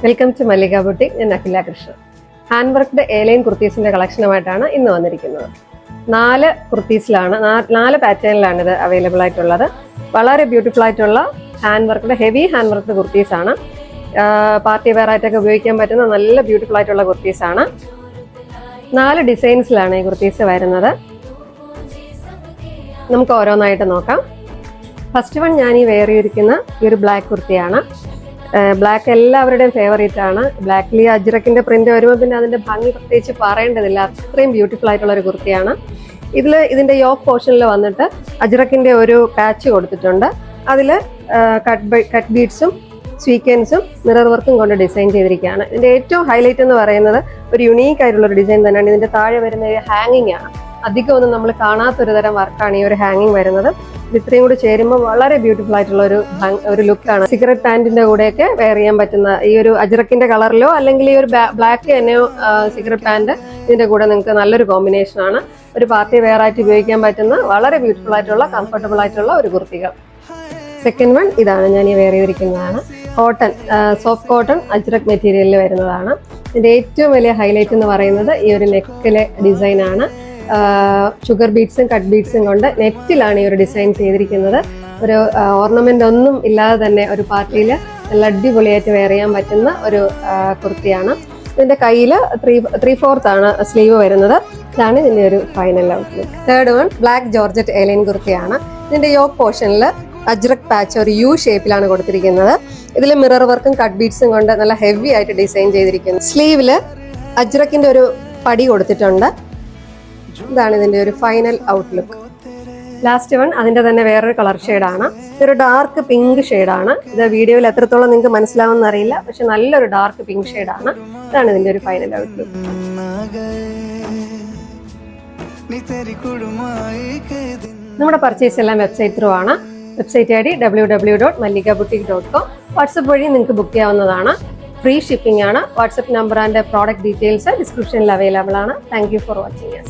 Welcome to Mallika boutique. ഞാൻ Akhila Krishna. Hand worked A line കുർത്തീസിന്റെ കളക്ഷനുമായിട്ടാണ് ഇന്ന് വന്നിരിക്കുന്നത്. 4 കുർത്തീസിലാണ് 4 പാറ്റേണിലാണ് ഇത് അവൈലബിൾ ആയിട്ടുള്ളത്. വളരെ ബ്യൂട്ടിഫുൾ ആയിട്ടുള്ള hand worked heavy hand worked കുർത്തീസാണ്. പാർട്ടി വെയർ ആയിട്ടൊക്കെ ഉപയോഗിക്കാൻ പറ്റുന്ന നല്ല ബ്യൂട്ടിഫുൾ ആയിട്ടുള്ള കുർത്തീസാണ്. 4 ഡിസൈൻസിലാണ് ഈ കുർത്തീസ് വരുന്നത്. നമുക്ക് ഓരോന്നായിട്ട് നോക്കാം. ഫസ്റ്റ് വൺ ഞാൻ ഈ വെയർ ചെയ്തിരിക്കുന്ന ഈ ഒരു ബ്ലാക്ക് കുർത്തിയാണ്. ബ്ലാക്ക് എല്ലാവരുടെയും ഫേവറേറ്റ് ആണ്. ബ്ലാക്കിൽ ഈ അജ്രക്കിന്റെ പ്രിന്റ് വരുമ്പോൾ പിന്നെ അതിന്റെ ഭംഗി പ്രത്യേകിച്ച് പറയേണ്ടതില്ല. അത്രയും ബ്യൂട്ടിഫുൾ ആയിട്ടുള്ള ഒരു കുർത്തിയാണ്. ഇതിന്റെ യോക്ക് പോർഷനിൽ വന്നിട്ട് അജ്രക്കിന്റെ ഒരു പാച്ച് കൊടുത്തിട്ടുണ്ട്. അതിൽ കട്ട് ബീഡ്സും സ്വീക്വൻസും മിറർ വർക്കും കൊണ്ട് ഡിസൈൻ ചെയ്തിരിക്കുകയാണ്. ഇതിന്റെ ഏറ്റവും ഹൈലൈറ്റ് എന്ന് പറയുന്നത് ഒരു യുണീക്ക് ആയിട്ടുള്ള ഒരു ഡിസൈൻ തന്നെയാണ്. ഇതിന്റെ താഴെ വരുന്ന ഹാങ്ങിങ് ആണ്. അധികം ഒന്നും നമ്മൾ കാണാത്തൊരു തരം വർക്കാണ് ഈ ഒരു ഹാങ്ങിങ് വരുന്നത്. ഇത് ഇത്രയും കൂടി ചേരുമ്പോൾ വളരെ ബ്യൂട്ടിഫുൾ ആയിട്ടുള്ള ഒരു ലുക്കാണ്. സിഗരറ്റ് പാന്റിന്റെ കൂടെയൊക്കെ വെയർ ചെയ്യാൻ പറ്റുന്ന ഈ ഒരു അജ്രക്കിന്റെ കളറിലോ അല്ലെങ്കിൽ ഈ ഒരു ബ്ലാക്ക് തന്നെയോ സിഗരറ്റ് പാന്റ് ഇതിന്റെ കൂടെ നിങ്ങൾക്ക് നല്ലൊരു കോമ്പിനേഷൻ ആണ്. ഒരു പാർട്ടി വെയർ ആയിട്ട് ഉപയോഗിക്കാൻ പറ്റുന്ന വളരെ ബ്യൂട്ടിഫുൾ ആയിട്ടുള്ള കംഫർട്ടബിൾ ആയിട്ടുള്ള ഒരു കുർത്തികൾ. സെക്കൻഡ് വൺ ഇതാണ്. ഞാൻ ഈ വെയർ ചെയ്തിരിക്കുന്നതാണ്. കോട്ടൺ, സോഫ്റ്റ് കോട്ടൺ അജ്രക് മെറ്റീരിയലിൽ വരുന്നതാണ്. ഇതിന്റെ ഏറ്റവും വലിയ ഹൈലൈറ്റ് എന്ന് പറയുന്നത് ഈ ഒരു നെക്കിലെ ഡിസൈൻ ആണ്. ഷുഗർ ബീഡ്സും കട്ട് ബീഡ്സും കൊണ്ട് നെറ്റിലാണ് ഈ ഒരു ഡിസൈൻ ചെയ്തിരിക്കുന്നത്. ഒരു ഓർണമെന്റ് ഒന്നും ഇല്ലാതെ തന്നെ ഒരു പാർട്ടിയിൽ നല്ല അടിപൊളിയായിട്ട് വെയർ ചെയ്യാൻ പറ്റുന്ന ഒരു കുർത്തിയാണ്. ഇതിന്റെ കയ്യിൽ 3/4 ആണ് സ്ലീവ് വരുന്നത്. ഇതാണ് ഇതിന്റെ ഒരു final outlook. Third one black georgette A-line കുർത്തിയാണ്. ഇതിന്റെ യോക്ക് പോർഷനിൽ അജ്രക് പാച്ച് ഒരു യു ഷേപ്പിലാണ് കൊടുത്തിരിക്കുന്നത്. ഇതിൽ മിറർ വർക്കും കട്ട് ബീഡ്സും കൊണ്ട് നല്ല ഹെവി ആയിട്ട് ഡിസൈൻ ചെയ്തിരിക്കുന്നു. സ്ലീവില് അജ്രക്കിന്റെ ഒരു പടി കൊടുത്തിട്ടുണ്ട്. ഇതാണ് ഇതിന്റെ ഒരു ഫൈനൽ ഔട്ട്ലുക്ക്. ലാസ്റ്റ് വൺ അതിന്റെ തന്നെ വേറൊരു കളർ ഷെയ്ഡാണ്. ഇതൊരു ഡാർക്ക് പിങ്ക് ഷെയ്ഡാണ്. ഇത് വീഡിയോയിൽ എത്രത്തോളം നിങ്ങൾക്ക് മനസ്സിലാവുമെന്ന് അറിയില്ല, പക്ഷെ നല്ലൊരു ഡാർക്ക് പിങ്ക് ഷെയ്ഡാണ്. ഇതാണ് ഇതിന്റെ ഒരു ഫൈനൽ ഔട്ട്ലുക്ക്. നമ്മുടെ പർച്ചേസ് എല്ലാം വെബ്സൈറ്റ് ത്രൂ ആണ്. Website I D www.malligaboutique.com. WhatsApp വഴി നിങ്ങൾക്ക് ബുക്ക് ചെയ്യാവുന്നതാണ്. ഫ്രീ ഷിപ്പിംഗ് ആണ്. WhatsApp number and product details ഡിസ്ക്രിപ്ഷനിൽ അവൈലബിൾ ആണ്. Thank you for watching us.